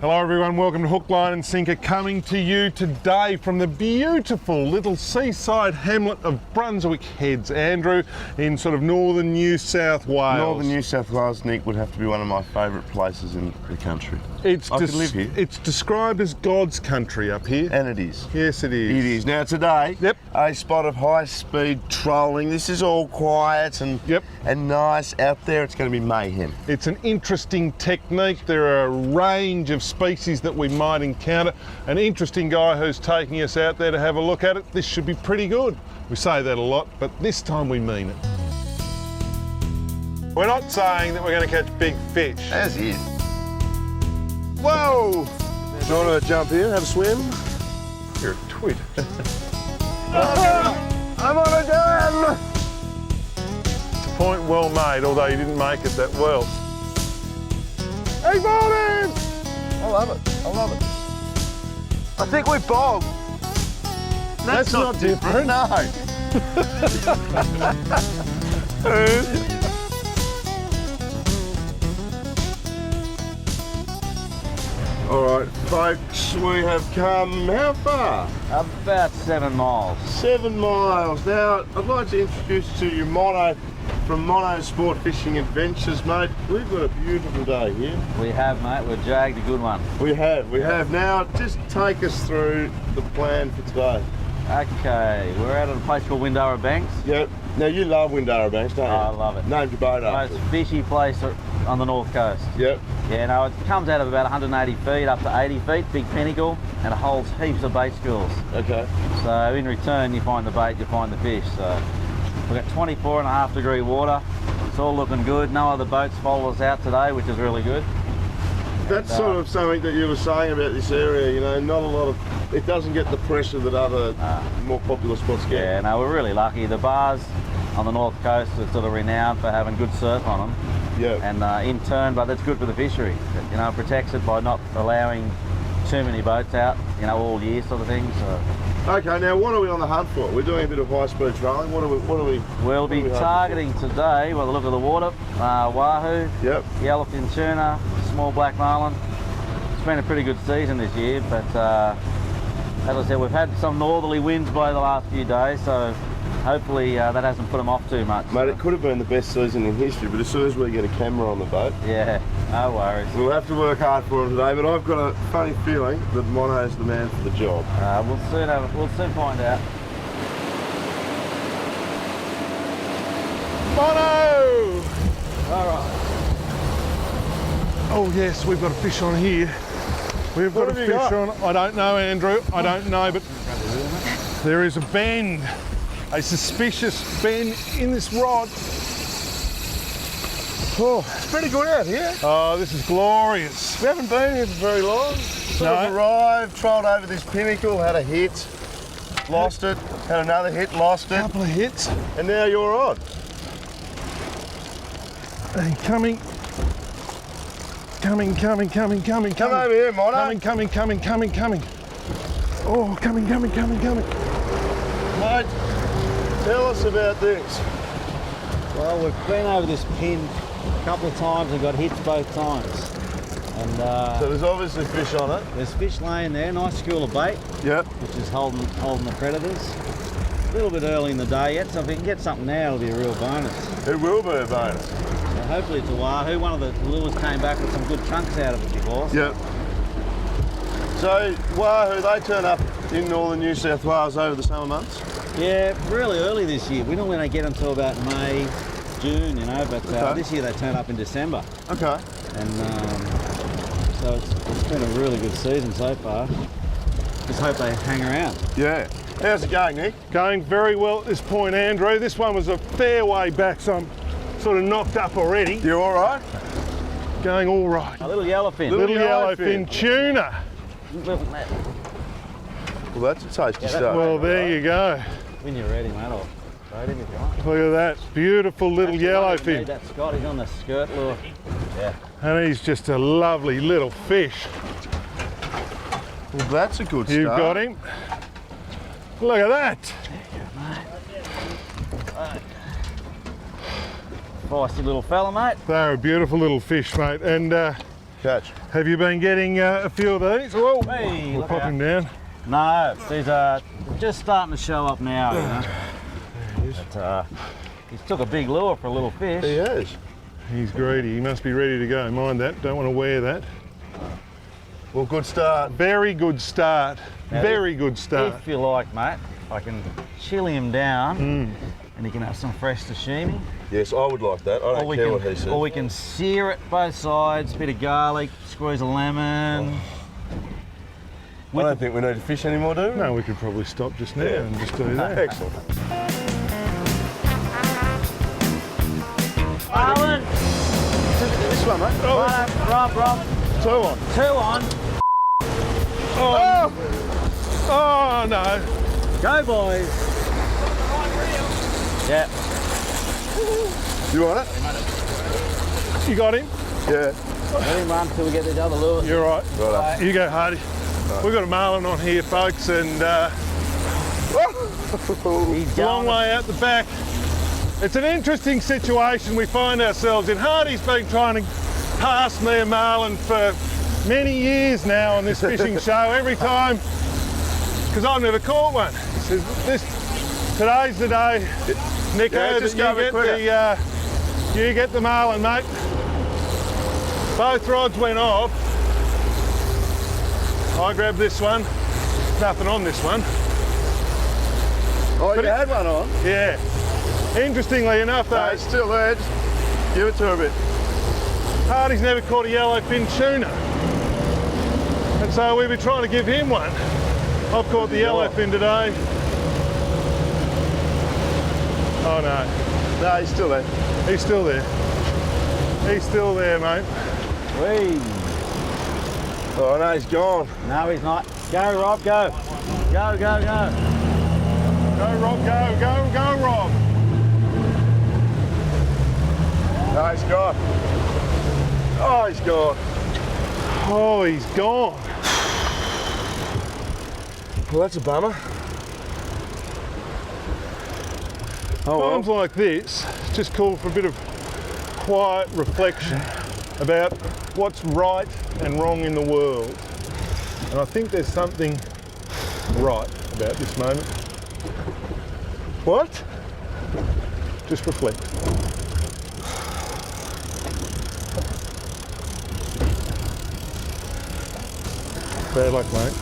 Hello everyone, welcome to Hook, Line and Sinker, coming to you today from the beautiful little seaside hamlet of Brunswick Heads, Andrew, in sort of northern New South Wales. Northern New South Wales, Nick, would have to be one of my favourite places in the country. I could live here. It's described as God's country up here. And it is. Yes, it is. It is. Now today, a spot of high-speed trolling. This is all quiet and nice. Out there, it's going to be mayhem. It's an interesting technique. There are a range of species that we might encounter. An interesting guy who's taking us out there to have a look at it. This should be pretty good. We say that a lot, but this time we mean it. We're not saying that we're going to catch big fish. As is. Whoa! Do you want to jump in, have a swim? You're a twit. I'm on again! It's a point well made, although you didn't make it that well. Hey, Martin! I love it. I love it. I think we're bogged. That's not different. No. All right, folks, we have come how far? About 7 miles. 7 miles. Now, I'd like to introduce to you Mono from Mono Sport Fishing Adventures, mate. We've got a beautiful day here. We have, mate. We've jagged a good one. We have. Now, just take us through the plan for today. Okay, we're out at a place called Windara Banks. Yep. Now, you love Windara Banks, don't you? I love it. Named your boat after Most fishy place on the north coast. Yep. Yeah, no, it comes out of about 180 feet up to 80 feet, big pinnacle, and it holds heaps of bait schools. Okay. So in return, you find the bait, you find the fish. So we've got 24.5 degree water. It's all looking good. No other boats follow us out today, which is really good. That's sort of something that you were saying about this area, you know, not a lot of, it doesn't get the pressure that other more popular spots get. Yeah, no, we're really lucky. The bars on the north coast are sort of renowned for having good surf on them. Yeah. And in turn, but that's good for the fishery. You know, it protects it by not allowing too many boats out, you know, all year sort of thing. So. Okay, now what are we on the hunt for? We're doing a bit of high-speed trolling. What are we? We'll be targeting today, by the look of the water, wahoo, yellowfin tuna, small black marlin. It's been a pretty good season this year, but as I said, we've had some northerly winds by the last few days, so hopefully that hasn't put them off too much. Mate, it could have been the best season in history, but as soon as we get a camera on the boat, no worries. We'll have to work hard for them today, but I've got a funny feeling that Mono's the man for the job. We'll soon find out. Mono! All right. Oh yes, we've got a fish on here. We've got a fish on. I don't know, Andrew. I don't know, but there is a bend. A suspicious bend in this rod. Oh, It's pretty good out here. oh, this is glorious. We haven't been here for very long. Sort of arrived, trolled over this pinnacle, had a hit, lost it, had another hit, lost it, Couple of hits. and now you're on. And coming. Come over here, Mono. Coming. Oh, coming. Mate, tell us about this. Well, we've been over this pin a couple of times and got hits both times. And So there's obviously fish on it. there's fish laying there, nice school of bait, Yep. which is holding the predators. A little bit early in the day yet, so if we can get something now, it'll be a real bonus. It will be a bonus. So hopefully it's a wahoo. One of the lures came back with some good chunks out of it before. Yep. So, wahoo, they turn up in northern New South Wales over the summer months? Yeah, really early this year. We normally don't get them until about May, June, you know, but this year they turn up in December. Okay. And so it's been a really good season so far. Just hope they hang around. Yeah. How's it going, Nick? Going very well at this point, Andrew. This one was a fair way back, so I'm sort of knocked up already. You all right? Going all right. A little yellowfin. Little yellowfin tuna. Little- Well, that's a tasty stuff. Well, there you go. When you're ready, mate, I'll throw it in if you want. Look at that. Beautiful little Need yellowfin. that Scott, he's on the skirt lure. Yeah. And he's just a lovely little fish. Well, that's a good start. You've got him. Look at that. Feisty little fella, mate. They're a beautiful little fish, mate. And Catch. Have you been getting a few of these? Whoa, Hey, we'll look pop out. him down. No, these are just starting to show up now, you know. But, he's took a big lure for a little fish. He has. He's greedy, he must be ready to go. Mind that, don't want to wear that. Well, good start. Very good start, Now, very good start. If you like, mate, I can chill him down and he can have some fresh sashimi. Yes, I would like that. I don't care what he says. Or we can sear it both sides, bit of garlic, squeeze a lemon. I don't think we need to fish anymore, do we? No, we could probably stop just now Yeah. and just do that. Excellent. Marlon! This one, mate. Rob. 2 on. 2 on. Oh, oh no. Go, boys. Yeah. You want it? You got him? Yeah. Let him run till we get the other lure. You're right. Righto. You go, Hardy. We've got a marlin on here, folks, and He's a long going. way out the back. It's an interesting situation we find ourselves in. Hardy's been trying to pass me a marlin for many years now on this fishing show. Every time, because I've never caught one. He says, today's the day, Nico, Yeah, just go a bit quicker. you get the marlin, mate. Both rods went off. I grabbed this one. Nothing on this one. Oh, But you it- had one on? Yeah. Interestingly enough, No, though, it's still there. Just give it to a bit. Hardy's never caught a yellowfin tuna. And so we've been trying to give him one. I've caught the yellowfin today. Oh no, No, he's still there. he's still there. He's still there, mate. Whee. Oh, no, he's gone. No, he's not. Go, Rob, go. Go. Go, Rob, go, Rob. No, he's gone. Oh, he's gone. Oh, he's gone. Well, that's a bummer. Oh, well. Times like this just call for a bit of quiet reflection about what's right and wrong in the world. And I think there's something right about this moment. What? Just reflect. Bad luck, mate.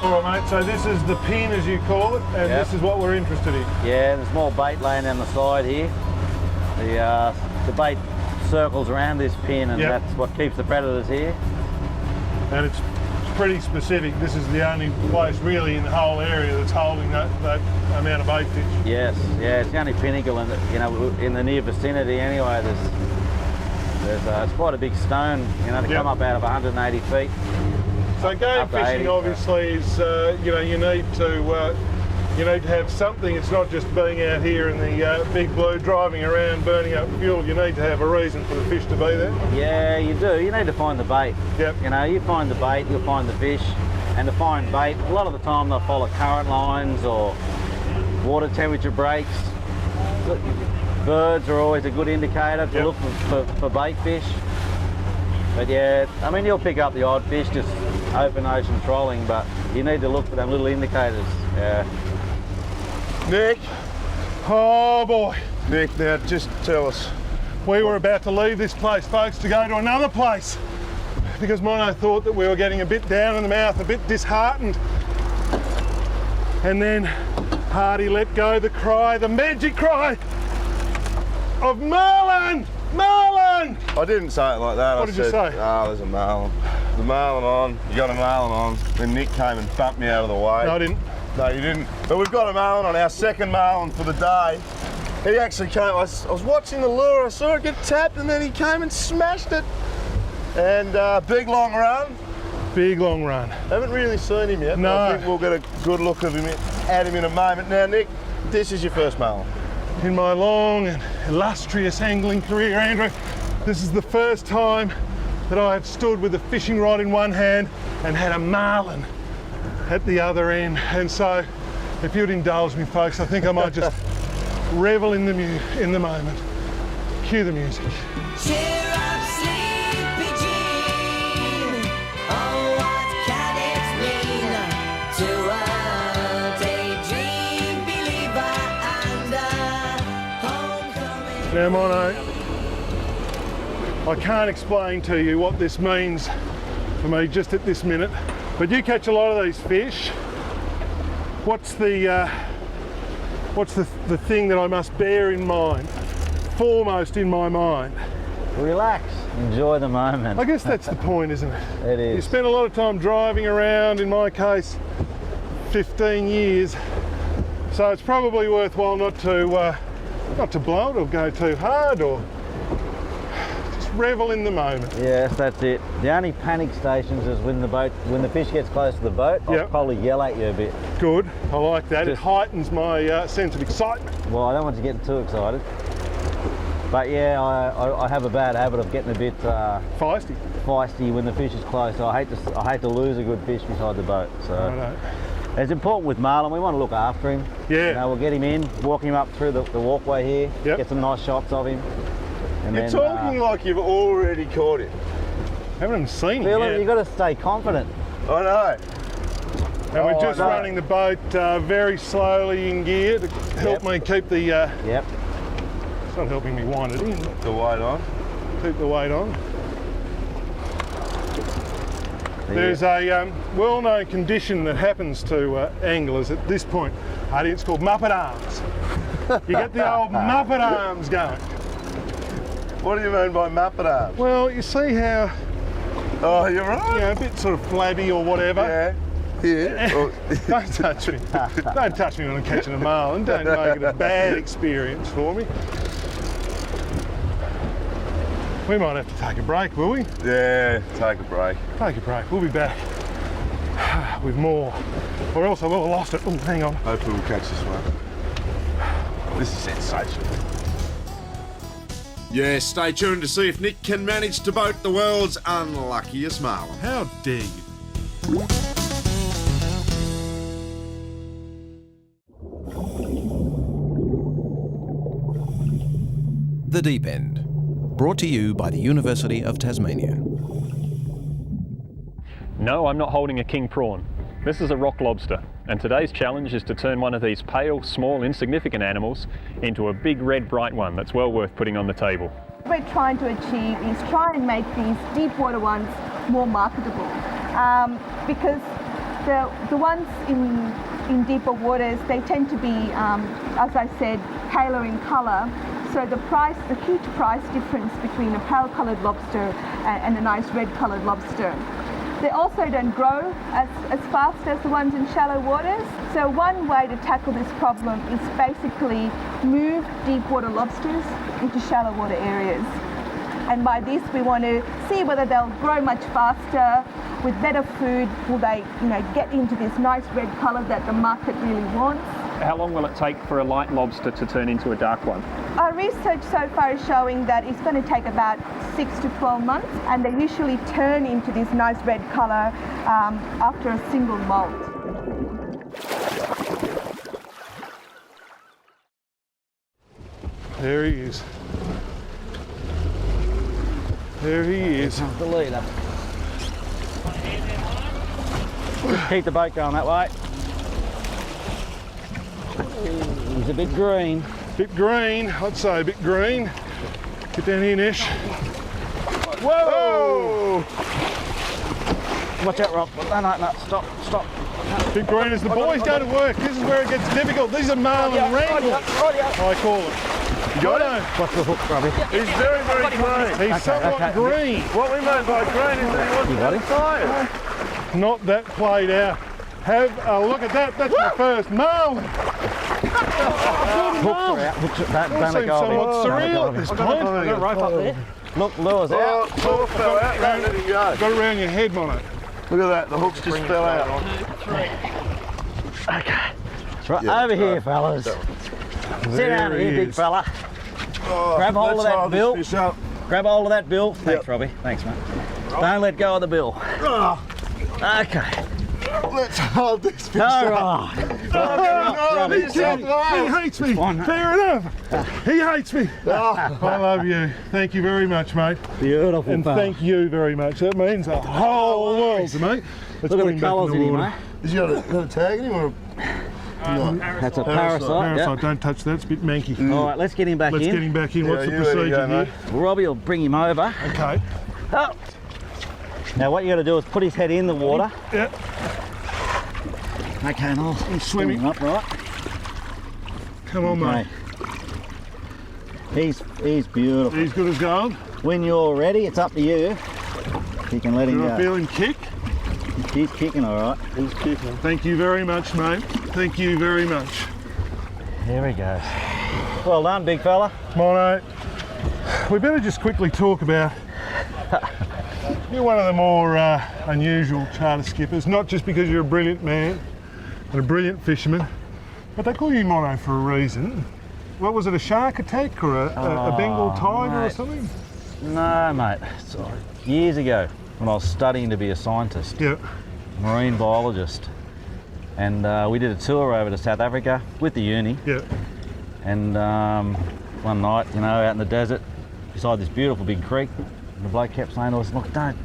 All right, mate, so this is the pin, as you call it, and Yep. this is what we're interested in. Yeah, there's more bait laying down the side here. The bait circles around this pin and Yep. that's what keeps the predators here. And it's pretty specific. This is the only place really in the whole area that's holding that amount of bait fish. Yes, yeah, it's the only pinnacle in the near vicinity anyway. It's quite a big stone, to Yep. come up out of 180 feet. So game Up to fishing 80, obviously is, you need to have something. It's not just being out here in the big blue driving around burning up fuel. You need to have a reason for the fish to be there. Yeah, you do. You need to find the bait. Yep. You find the bait, you'll find the fish. And to find bait, a lot of the time they'll follow current lines or water temperature breaks. Birds are always a good indicator to Yep. look for bait fish. But yeah, I mean, you'll pick up the odd fish just open ocean trolling, but you need to look for them little indicators. Yeah. Nick. Oh boy, Nick, now just tell us. we were about to leave this place, folks, to go to another place because Mono thought that we were getting a bit down in the mouth, a bit disheartened. And then Hardy let go the cry, the magic cry of Marlin! Marlin! I didn't say it like that. What I did you said, say? Oh, there's a marlin. The marlin on. You got a marlin on. Then Nick came and bumped me out of the way. No, I didn't. No, you didn't. But we've got a marlin on, our second marlin for the day. He actually came, I was watching the lure, I saw it get tapped, and then he came and smashed it. And big long run. Big long run. Haven't really seen him yet. No. But I think we'll get a good look at him in a moment. Now, Nick, this is your first marlin. In my long and illustrious angling career, Andrew, this is the first time that I have stood with a fishing rod in one hand and had a marlin at the other end. And so If you'd indulge me, folks, I think I might just revel in the moment. Cue the music. Cheer up, sleepy Jean. Oh, what can it mean to a daydream believer and a homecoming? Now, Mono, I can't explain to you what this means for me just at this minute, but you catch a lot of these fish. What's the thing that I must bear in mind, foremost in my mind? Relax, enjoy the moment. I guess that's the point, isn't it? It is. You spend a lot of time driving around, in my case, 15 years, so it's probably worthwhile not to blow it or go too hard, or just revel in the moment. Yes, that's it. The only panic stations is when the fish gets close to the boat, I'll probably yell at you a bit. Good, I like that. It Just- heightens my sense of excitement. Well, I don't want you getting too excited. But yeah, I have a bad habit of getting a bit feisty when the fish is close. So I hate to lose a good fish beside the boat. So Righto. it's important with marlin. We want to look after him. Yeah. You know, we'll get him in, walk him up through the walkway here, Yep. get some nice shots of him. And You're then, talking like you've already caught him. Haven't even seen Phil, it you've yet. got to stay confident. I know. And we're Oh, just I know. running the boat very slowly in gear to help me keep the, Yep. it's not helping me wind it in, but The weight on. keep the weight on. There's a well-known condition that happens to anglers at this point. It's called Muppet arms. You get the old Muppet arms going. What do you mean by Muppet arms? Well, you see how, Oh, you're right. you know, a bit sort of flabby or whatever. Yeah. Here. Well, Don't touch me. Don't touch me when I'm catching a marlin. Don't make it a bad experience for me. We might have to take a break, will we? yeah, take a break. Take a break. We'll be back with more. Or else I will have lost it. Oh, hang on. Hopefully we'll catch this one. This is sensational. Yeah, stay tuned to see if Nick can manage to boat the world's unluckiest marlin. How dare you? The Deep End, brought to you by the University of Tasmania. No, I'm not holding a king prawn. This is a rock lobster, and today's challenge is to turn one of these pale, small, insignificant animals into a big, red, bright one that's well worth putting on the table. What we're trying to achieve is try and make these deep water ones more marketable, because the ones in deeper waters, they tend to be, as I said, paler in colour. So the huge price difference between a pale coloured lobster and a nice red coloured lobster. They also don't grow as fast as the ones in shallow waters. So one way to tackle this problem is basically move deep water lobsters into shallow water areas. And by this we want to see whether they'll grow much faster with better food. Will they, get into this nice red colour that the market really wants? How long will it take for a light lobster to turn into a dark one? Our research so far is showing that it's going to take about 6 to 12 months, and they usually turn into this nice red colour after a single molt. There he is. There he is. The leader. Just keep the boat going that way. He's a bit green. Bit green, I'd say a bit green. Get down here, Nesh. Whoa! Watch out, Rob. No, stop. Bit green as the boys go to work. This is where it gets difficult. These are marlin wranglers, I call it. You got it? Watch the hook, Robbie. He's very, very green. He's somewhat okay. green. What we mean by green is that he wasn't got it? inside. Not that played out. Have a look at that. That's my first marlin. Hooks are out. Hooks are All seems somewhat surreal at this point. Rope up there. Look, lure's Oh, out. lure fell out. Where did he go? Got it around your head, Mono. Look at that, the hooks just fell out. Okay. It's right Yeah, over here, right. fellas. Sit down There he here, big is. fella. Oh, Grab hold of let's that hold bill. this fish up. Grab hold of that bill. Thanks, Robbie. Thanks, mate. Don't let go of the bill. Oh, Okay. let's hold this fish All up. right. He hates me. Fair enough. He hates me. I love you. Thank you very much, mate. Beautiful. And thank you very much. That means a whole world to me. Let's Look put at him the back colours in the him, water. mate. Has he got a tag in him or? That's a parasite. Parasite, Yep. don't touch that. It's a bit manky. All right, let's get him back Let's in. get him back in. What's the you let him procedure go, here? mate. Robbie will bring him over. Okay. Oh. Now what you got to do is put his head in the water. Yep. Okay, and I'll swim him up, right? Come on, mate. He's beautiful. He's good as gold. When you're ready, it's up to you. You can let him Can I go. feel him kick? He's kicking all right. He's kicking. Thank you very much, mate. Thank you very much. Here he goes. Well done, big fella. Come on, mate. We better just quickly talk about. You're one of the more unusual charter skippers, not just because you're a brilliant man and a brilliant fisherman, but they call you Mono for a reason. What was it, a shark attack or a Bengal tiger or mate. something? No, mate. So, years ago, when I was studying to be a scientist, Yeah. marine biologist, and we did a tour over to South Africa with the uni. Yeah. And one night, you know, out in the desert, beside this beautiful big creek, the bloke kept saying to us, look, don't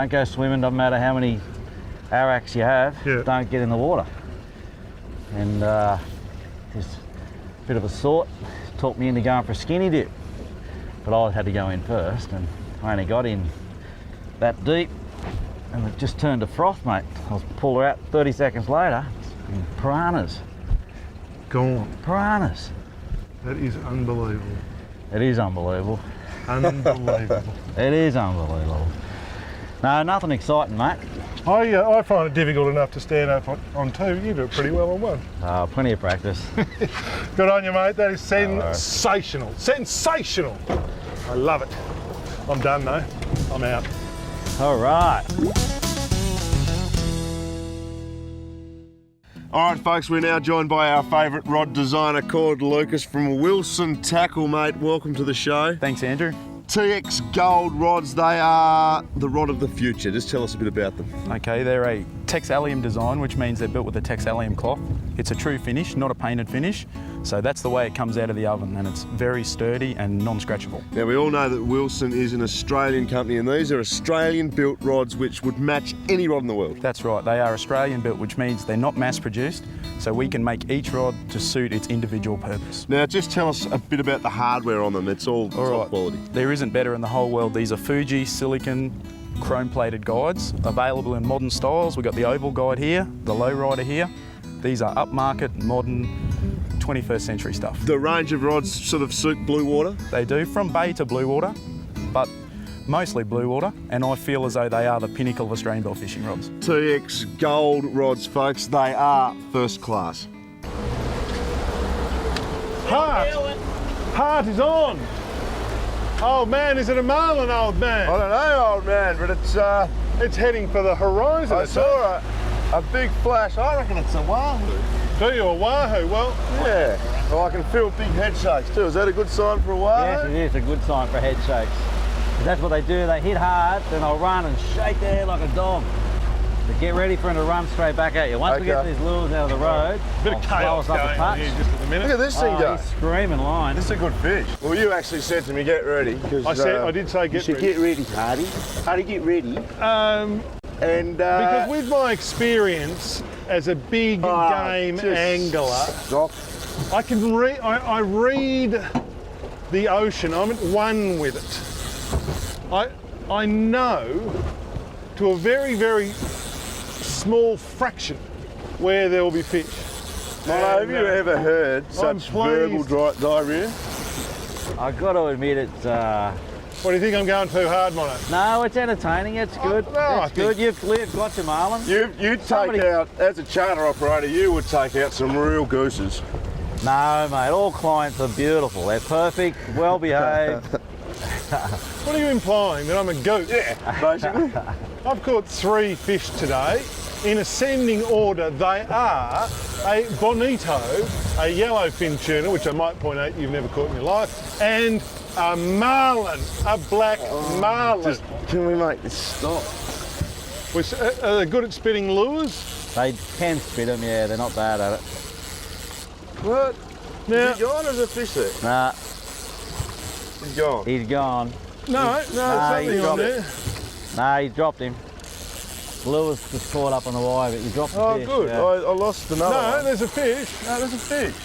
go swimming, doesn't matter how many araks you have, Yeah. don't get in the water. And this bit of a sort talked me into going for a skinny dip. But I had to go in first, and I only got in that deep, and it just turned to froth, mate. I was pulled her out 30 seconds later, and piranhas. Gone. Piranhas. That is unbelievable. It is unbelievable. Unbelievable. It is unbelievable. No, nothing exciting, mate. I find it difficult enough to stand up on two. You do it pretty well on one. Plenty of practice. Good on you, mate. That is sensational. Sensational. I love it. I'm done, though. I'm out. All right. All right, folks, we're now joined by our favourite rod designer, Cord Lucas from Wilson Tackle, mate. Welcome to the show. Thanks, Andrew. TX Gold rods, they are the rod of the future. Just tell us a bit about them. Okay, they're a texallium design, which means they're built with a texallium cloth. It's a true finish, not a painted finish. So that's the way it comes out of the oven, and it's very sturdy and non-scratchable. Now, we all know that Wilson is an Australian company, and these are Australian-built rods which would match any rod in the world. That's right, they are Australian-built, which means they're not mass-produced, so we can make each rod to suit its individual purpose. Now, just tell us a bit about the hardware on them. It's all top quality. There isn't better in the whole world. These are Fuji silicon chrome-plated guides, available in modern styles. We've got the oval guide here, the lowrider here. These are upmarket, modern, 21st century stuff. The range of rods sort of suit blue water? They do, from bay to blue water, but mostly blue water, and I feel as though they are the pinnacle of Australian bell fishing rods. TX Gold rods, folks, they are first class. Hart is on. Old man, is it a marlin, old man? I don't know, old man, but it's heading for the horizon. I saw a big flash. I reckon it's a wahoo. Do you, a wahoo? Well, yeah. Well, I can feel big head shakes too. Is that a good sign for a wahoo? Yes, it is a good sign for head shakes. That's what they do. They hit hard, then they'll run and shake their head like a dog. But get ready for them to run straight back at you. Once we get these lures out of the road, bit of chaos slow us up a touch. here just at the minute. Look at this thing go. He's screaming line. This is a good fish. Well, you actually said to me, get ready. I did say get ready. Get ready, Hardy. Hardy, get ready. Because with my experience as a big game angler, Stop. I can I read the ocean. I'm at one with it. I know to a very, very small fraction where there will be fish. Have you ever heard such verbal diarrhea? I've got to admit it's... What do you think I'm going too hard, Mono? No, it's entertaining. It's good. It's good. You've got your marlin. You'd take out, as a charter operator, you would take out some real gooses. No, mate. All clients are beautiful. They're perfect, well behaved. What are you implying? That I'm a goat? Yeah, basically. I've caught 3 fish today. In ascending order, they are a bonito, a yellowfin tuna, which I might point out you've never caught in your life, and a marlin, a black marlin. Can we make this stop? Are they good at spitting lures? They can spit them, yeah, they're not bad at it. What? Now, Is he gone or is there a fish there? Nah, He's gone. he's gone. no, something he's on dropped there. Nah, he dropped him. Lewis just caught up on the wire, but he dropped the Oh, fish. good. Yeah. I lost another No, one. there's a fish. No, there's a fish.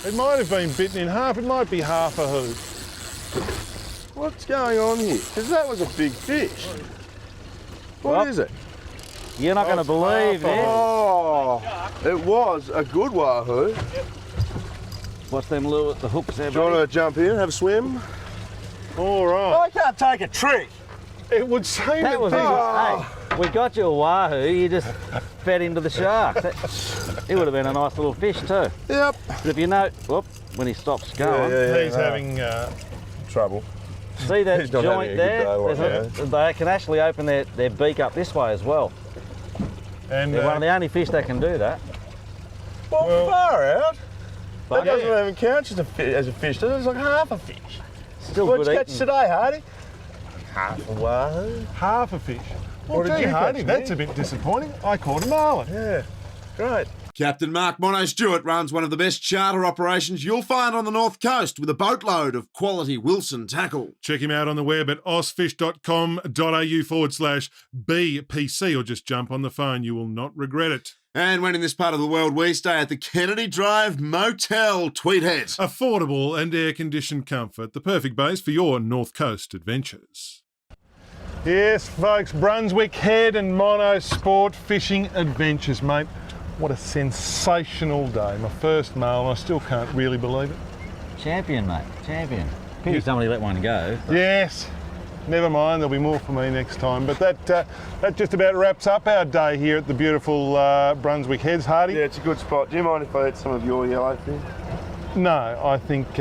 It might have been bitten in half. It might be half a hoop. What's going on here? Because that was a big fish. What is it? You're not going to believe this. Oh, it was a good wahoo. What's them Lewis, the hooks there, Do you buddy? want to jump in and have a swim? All right. I can't take a trick. It would seem That was, hey, we got you a wahoo, you just fed into the shark. It would have been a nice little fish too. Yep. But if you note, whoop, when he stops going, He's having trouble. see that He's not having joint a good there? day, There's they can actually open their beak up this way as well. and They're one of the only fish that can do that. Well, far out. But That doesn't even count as a fish, does it? It's like half a fish. still What'd good you catch eating. today, Hardy? Half a wahoo. half a fish. Well, What did gee, you Hardy, catch, that's Nick? a bit disappointing. I caught a marlin. Yeah, great. Captain Mark Mono Stewart runs one of the best charter operations you'll find on the North Coast with a boatload of quality Wilson tackle. Check him out on the web at osfish.com.au/BPC or just jump on the phone. You will not regret it. And when in this part of the world, we stay at the Kennedy Drive Motel, Tweedhead. Affordable and air-conditioned comfort, the perfect base for your North Coast adventures. Yes, folks, Brunswick Head and Mono Sport Fishing Adventures, mate. What a sensational day. My first marlin, I still can't really believe it. Champion, mate, champion. Pity somebody let one go. Yes, never mind, there'll be more for me next time. But that just about wraps up our day here at the beautiful Brunswick Heads, Hardy. Yeah, it's a good spot. Do you mind if I eat some of your yellowfin? No, I think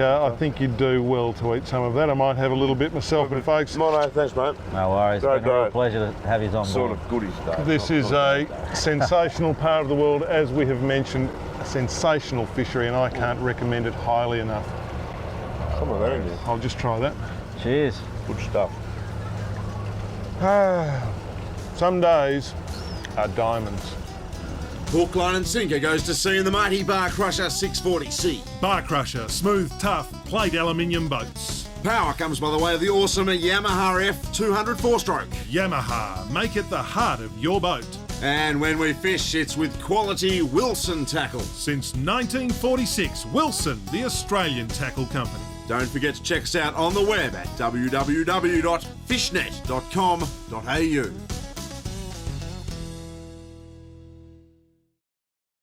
you'd do well to eat some of that. I might have a little bit myself, but folks, Mono, thanks, mate. No worries, Great it's been a real day. pleasure to have you on Sort board. of goodies day. this is a sensational part of the world, as we have mentioned, a sensational fishery, and I can't recommend it highly enough. Some of that in there. I'll just try that. Cheers. Good stuff. Some days are diamonds. Hook, line and sinker goes to sea in the mighty Bar Crusher 640C. Bar Crusher, smooth, tough, plate aluminium boats. Power comes by the way of the awesome Yamaha F200 4-stroke. Yamaha, make it the heart of your boat. And when we fish, it's with quality Wilson tackle. Since 1946, Wilson, the Australian tackle company. Don't forget to check us out on the web at www.fishnet.com.au.